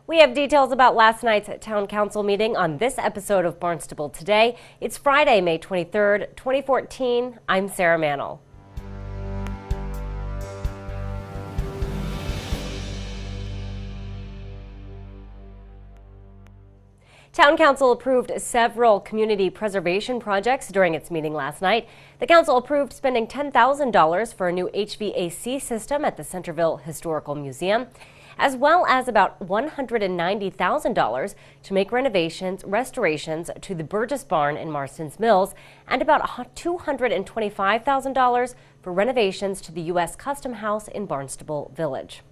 We have details about last night's town council meeting on this episode of Barnstable Today. It's Friday, May 23rd, 2014. I'm Sarah Mannel. Town Council approved several community preservation projects during its meeting last night. The council approved spending $10,000 for a new HVAC system at the Centerville Historical Museum, as well as about $190,000 to make restorations to the Burgess Barn in Marston's Mills, and about $225,000 for renovations to the U.S. Custom House in Barnstable Village.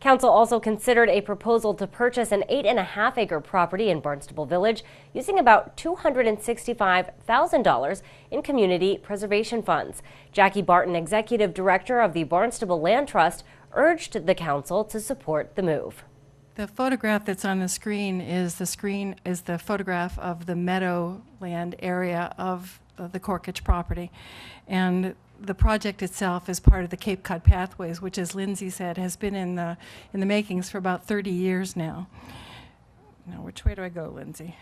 Council also considered a proposal to purchase an 8.5-acre property in Barnstable Village using about $265,000 in community preservation funds. Jackie Barton, executive director of the Barnstable Land Trust, urged the council to support the move. The photograph that's on the screen is the photograph of the meadowland area of the Corkage property, and the project itself is part of the Cape Cod Pathways, which, as Lindsay said, has been in the makings for about 30 years now. Now, which way do I go, Lindsay?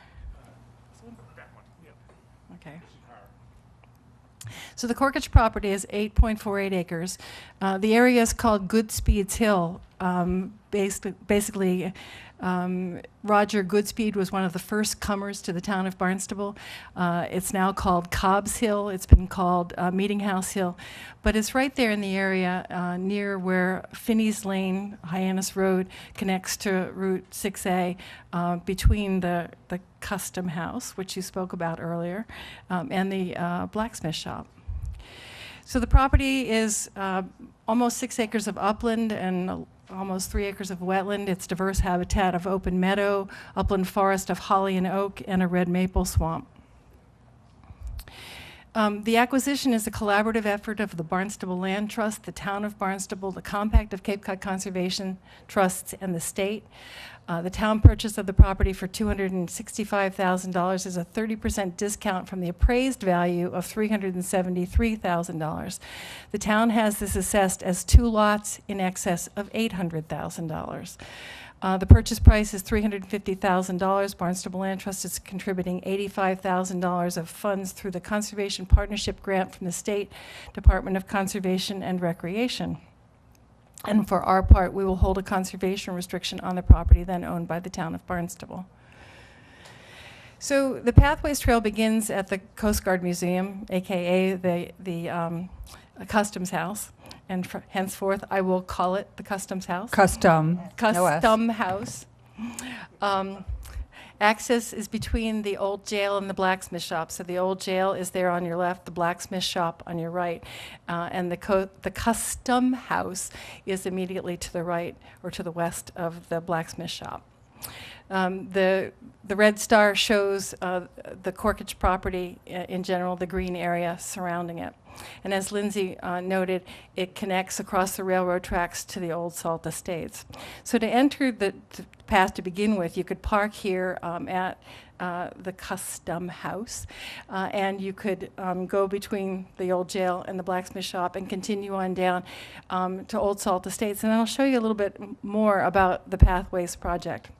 That one. Yep. Okay. So the Corkage property is 8.48 acres. The area is called Goodspeed's Hill. Basically, Roger Goodspeed was one of the first comers to the town of Barnstable. It's now called Cobb's Hill. It's been called Meeting House Hill. But it's right there in the area near where Finney's Lane, Hyannis Road, connects to Route 6A between the Custom House, which you spoke about earlier, and the blacksmith shop. So the property is almost 6 acres of upland and almost 3 acres of wetland. It's diverse habitat of open meadow, upland forest of holly and oak, and a red maple swamp. The acquisition is a collaborative effort of the Barnstable Land Trust, the Town of Barnstable, the Compact of Cape Cod Conservation Trusts, and the state. The town purchase of the property for $265,000 is a 30% discount from the appraised value of $373,000. The town has this assessed as 2 lots in excess of $800,000. The purchase price is $350,000. Barnstable Land Trust is contributing $85,000 of funds through the Conservation Partnership Grant from the State Department of Conservation and Recreation. And for our part, we will hold a conservation restriction on the property then owned by the town of Barnstable. So the Pathways Trail begins at the Coast Guard Museum, aka the Customs House, and henceforth I will call it the Customs House. Custom House. Access is between the old jail and the blacksmith shop. So the old jail is there on your left, the blacksmith shop on your right, and the Custom House is immediately to the right or to the west of the blacksmith shop. The red star shows the Corkage property in general, the green area surrounding it. And as Lindsay noted, it connects across the railroad tracks to the old salt estates. So to enter the path to begin with, you could park here at the Custom House, and you could go between the old jail and the blacksmith shop and continue on down to Old Salt Estates. And I'll show you a little bit more about the Pathways project.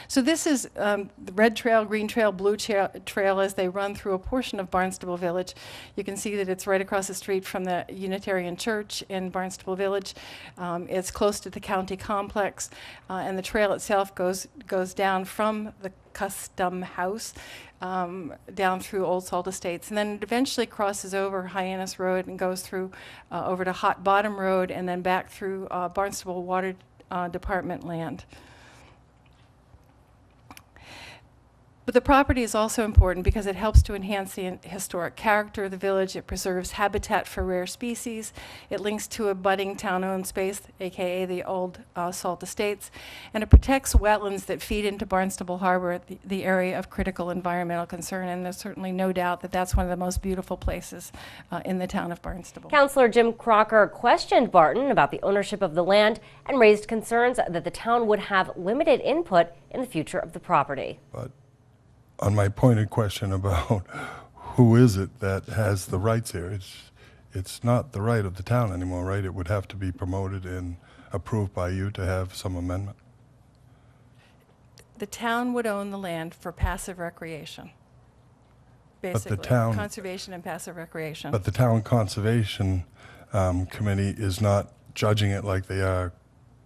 So this is the red trail, green trail, blue trail as they run through a portion of Barnstable Village. You can see that it's right across the street from the Unitarian Church in Barnstable Village. It's close to the county complex, and the trail itself goes down from the Custom House down through Old Salt Estates, and then it eventually crosses over Hyannis Road and goes through over to Hot Bottom Road and then back through Barnstable Water Department land. But the property is also important because it helps to enhance the historic character of the village. It preserves habitat for rare species. It links to a budding town-owned space, aka the old Salt Estates, and it protects wetlands that feed into Barnstable Harbor, the area of critical environmental concern. And there's certainly no doubt that that's one of the most beautiful places in the town of Barnstable. Councilor Jim Crocker questioned Barton about the ownership of the land and raised concerns that the town would have limited input in the future of the property. But on my pointed question about who is it that has the rights here, it's not the right of the town anymore, right? It would have to be promoted and approved by you to have some amendment. The town would own the land for passive recreation. Basically, town- conservation and passive recreation. But the town conservation committee is not judging it like they are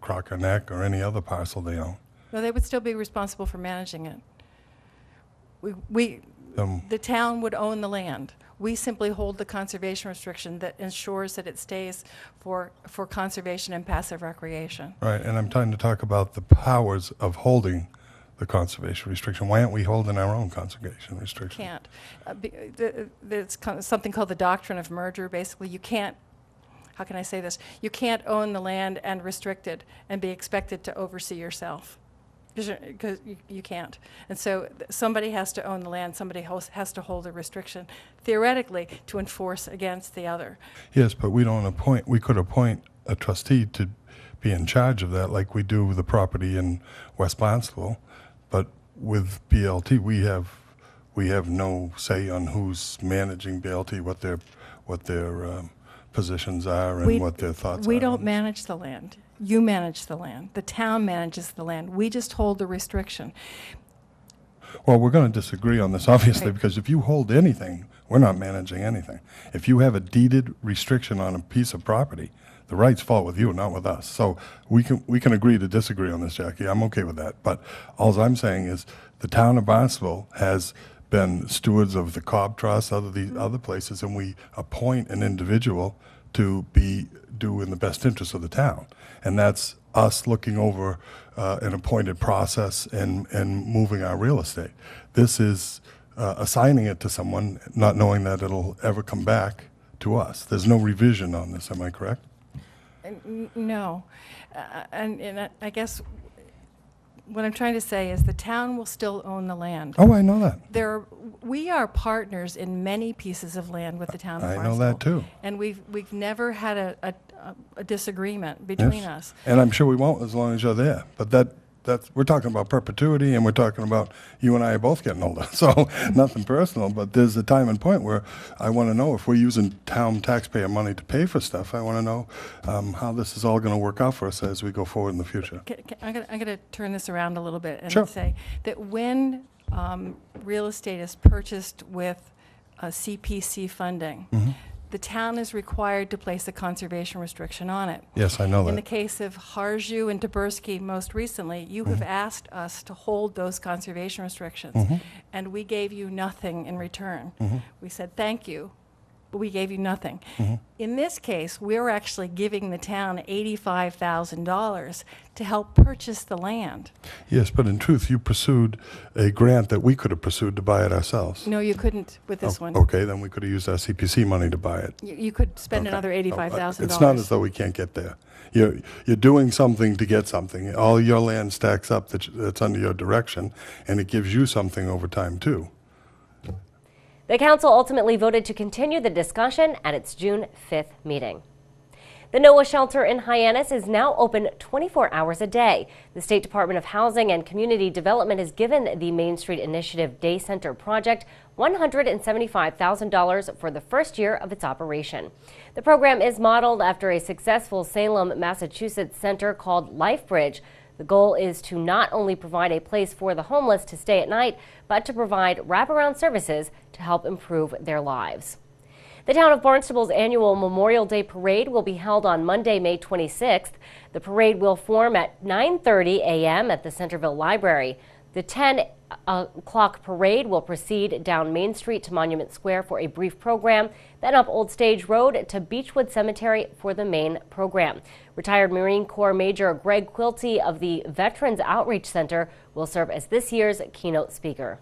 Crocker Neck or any other parcel they own. No, they would still be responsible for managing it. The town would own the land. We simply hold the conservation restriction that ensures that it stays for conservation and passive recreation. Right, and I'm trying to talk about the powers of holding the conservation restriction. Why aren't we holding our own conservation restriction? Can't. There's something called the doctrine of merger. Basically, you can't, how can I say this? You can't own the land and restrict it and be expected to oversee yourself. Because you can't. And so somebody has to own the land, somebody has to hold a restriction, theoretically, to enforce against the other. Yes, but we could appoint a trustee to be in charge of that like we do with the property in West Barnstable. But with BLT, we have no say on who's managing BLT, what their positions are and what their thoughts are. We don't manage the land. You manage the land. The town manages the land. We just hold the restriction. Well, we're going to disagree on this, obviously, Right. because if you hold anything, we're not managing anything. If you have a deeded restriction on a piece of property, the rights fall with you, not with us. So we can agree to disagree on this, Jackie. I'm okay with that. But all I'm saying is the town of Barnstable has been stewards of the Cobb Trust, other places, and we appoint an individual to do in the best interest of the town. And that's us looking over an appointed process and moving our real estate. This is assigning it to someone, not knowing that it'll ever come back to us. There's no revision on this, am I correct? No. And I guess what I'm trying to say is the town will still own the land. Oh, I know that. We are partners in many pieces of land with the town of Barnstable. I know that too. And we've never had a disagreement between Yes. us. And I'm sure we won't as long as you're there. But that's we're talking about perpetuity, and we're talking about you and I are both getting older. So nothing personal, but there's a time and point where I want to know if we're using town taxpayer money to pay for stuff. I want to know how this is all going to work out for us as we go forward in the future. I'm going to turn this around a little bit and Sure. say that when real estate is purchased with CPC funding, the town is required to place a conservation restriction on it. Yes, I know In the that. case of Harju and Taberski most recently, you have asked us to hold those conservation restrictions, and we gave you nothing in return. We said thank you, but we gave you nothing. In this case, we're actually giving the town $85,000 to help purchase the land. Yes, but in truth, you pursued a grant that we could have pursued to buy it ourselves. No, you couldn't with this one. Okay, then we could have used our CPC money to buy it. You could spend Okay. another $85,000. It's not as though we can't get there. You're doing something to get something. All your land stacks up that's under your direction, and it gives you something over time too. The council ultimately voted to continue the discussion at its June 5th meeting. The NOAA shelter in Hyannis is now open 24 hours a day. The State Department of Housing and Community Development has given the Main Street Initiative Day Center project $175,000 for the first year of its operation. The program is modeled after a successful Salem, Massachusetts center called LifeBridge. The goal is to not only provide a place for the homeless to stay at night, but to provide wraparound services to help improve their lives. The town of Barnstable's annual Memorial Day Parade will be held on Monday, May 26th. The parade will form at 9:30 a.m. at the Centerville Library. The 10 o'clock parade will proceed down Main Street to Monument Square for a brief program, then up Old Stage Road to Beechwood Cemetery for the main program. Retired Marine Corps Major Greg Quilty of the Veterans Outreach Center will serve as this year's keynote speaker.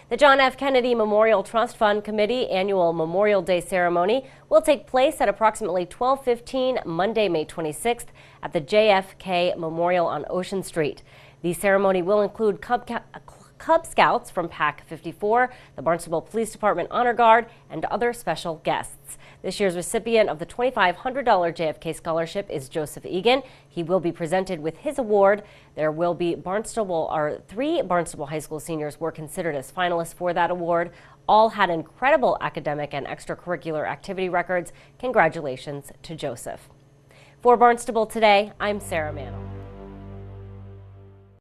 The John F. Kennedy Memorial Trust Fund Committee annual Memorial Day ceremony will take place at approximately 12:15 Monday, May 26th at the JFK Memorial on Ocean Street. The ceremony will include Cub Scouts from Pac 54, the Barnstable Police Department Honor Guard, and other special guests. This year's recipient of the $2,500 JFK Scholarship is Joseph Egan. He will be presented with his award. There will be three Barnstable High School seniors were considered as finalists for that award. All had incredible academic and extracurricular activity records. Congratulations to Joseph. For Barnstable Today, I'm Sarah Mantle.